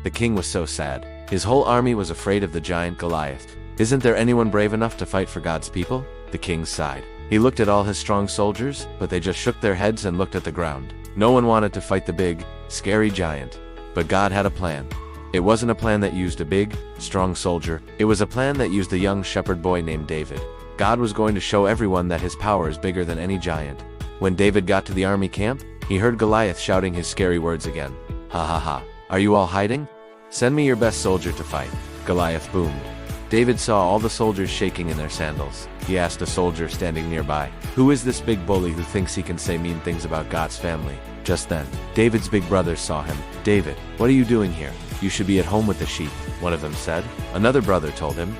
The king was so sad. His whole army was afraid of the giant Goliath. Isn't there anyone brave enough to fight for God's people? The king sighed. He looked at all his strong soldiers, but they just shook their heads and looked at the ground. No one wanted to fight the big, scary giant. But God had a plan. It wasn't a plan that used a big, strong soldier. It was a plan that used a young shepherd boy named David. God was going to show everyone that his power is bigger than any giant. When David got to the army camp, he heard Goliath shouting his scary words again. Ha ha ha. Are you all hiding? Send me your best soldier to fight. Goliath boomed. David saw all the soldiers shaking in their sandals. He asked a soldier standing nearby, "Who is this big bully who thinks he can say mean things about God's family?" Just then, David's big brothers saw him. "David, what are you doing here? You should be at home with the sheep," one of them said. Another brother told him,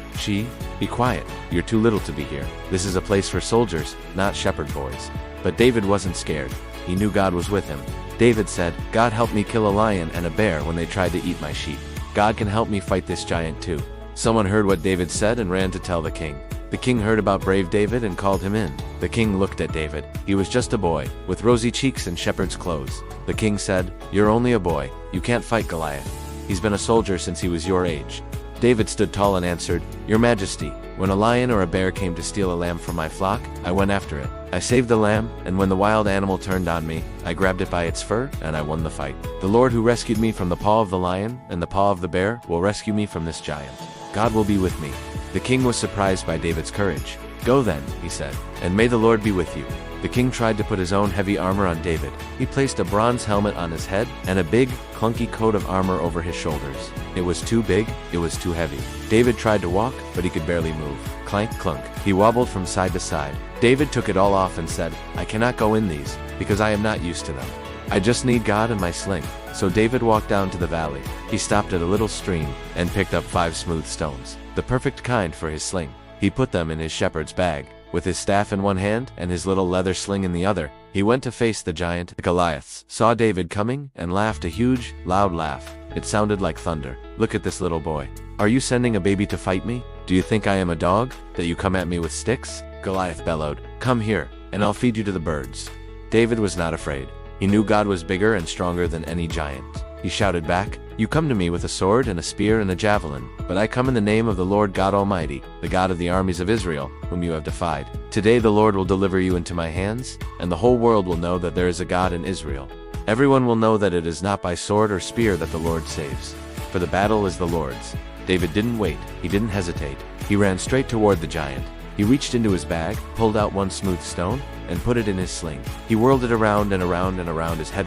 "Be quiet. You're too little to be here. This is a place for soldiers, not shepherd boys." But David wasn't scared. He knew God was with him. David said, "God helped me kill a lion and a bear when they tried to eat my sheep. God can help me fight this giant too." Someone heard what David said and ran to tell the king. The king heard about brave David and called him in. The king looked at David. He was just a boy, with rosy cheeks and shepherd's clothes. The king said, "You're only a boy. You can't fight Goliath. He's been a soldier since he was your age." David stood tall and answered, "Your Majesty, when a lion or a bear came to steal a lamb from my flock, I went after it. I saved the lamb, and when the wild animal turned on me, I grabbed it by its fur, and I won the fight. The Lord who rescued me from the paw of the lion and the paw of the bear will rescue me from this giant. God will be with me." The king was surprised by David's courage. "Go then," he said, "and may the Lord be with you." The king tried to put his own heavy armor on David. He placed a bronze helmet on his head and a big, clunky coat of armor over his shoulders. It was too big, it was too heavy. David tried to walk, but he could barely move. Clank, clunk. He wobbled from side to side. David took it all off and said, "I cannot go in these, because I am not used to them. I just need God and my sling." So David walked down to the valley. He stopped at a little stream and picked up 5 smooth stones, the perfect kind for his sling. He put them in his shepherd's bag. With his staff in one hand and his little leather sling in the other, he went to face the giant. The Goliaths saw David coming and laughed a huge, loud laugh. It sounded like thunder. "Look at this little boy. Are you sending a baby to fight me? Do you think I am a dog, that you come at me with sticks?" Goliath bellowed, "Come here, and I'll feed you to the birds." David was not afraid. He knew God was bigger and stronger than any giant. He shouted back, "You come to me with a sword and a spear and a javelin, but I come in the name of the Lord God Almighty, the God of the armies of Israel, whom you have defied. Today the Lord will deliver you into my hands, and the whole world will know that there is a God in Israel. Everyone will know that it is not by sword or spear that the Lord saves, for the battle is the Lord's." David didn't wait. He didn't hesitate. He ran straight toward the giant. He reached into his bag, pulled out one smooth stone, and put it in his sling. He whirled it around and around and around his head.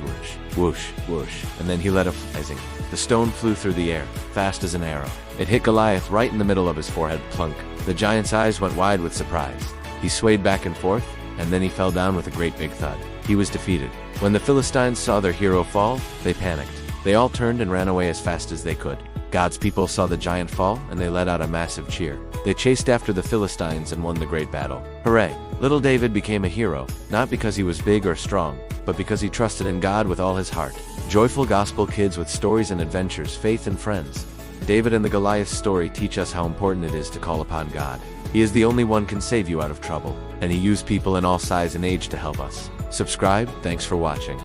Whoosh, whoosh, and then he let it flying. The stone flew through the air, fast as an arrow. It hit Goliath right in the middle of his forehead. Plunk. The giant's eyes went wide with surprise. He swayed back and forth, and then he fell down with a great big thud. He was defeated. When the Philistines saw their hero fall, they panicked. They all turned and ran away as fast as they could. God's people saw the giant fall, and they let out a massive cheer. They chased after the Philistines and won the great battle. Hooray! Little David became a hero, not because he was big or strong, but because he trusted in God with all his heart. Joyful gospel kids with stories and adventures, faith and friends. David and the Goliath story teach us how important it is to call upon God. He is the only one can save you out of trouble, and he used people in all size and age to help us. Subscribe. Thanks for watching.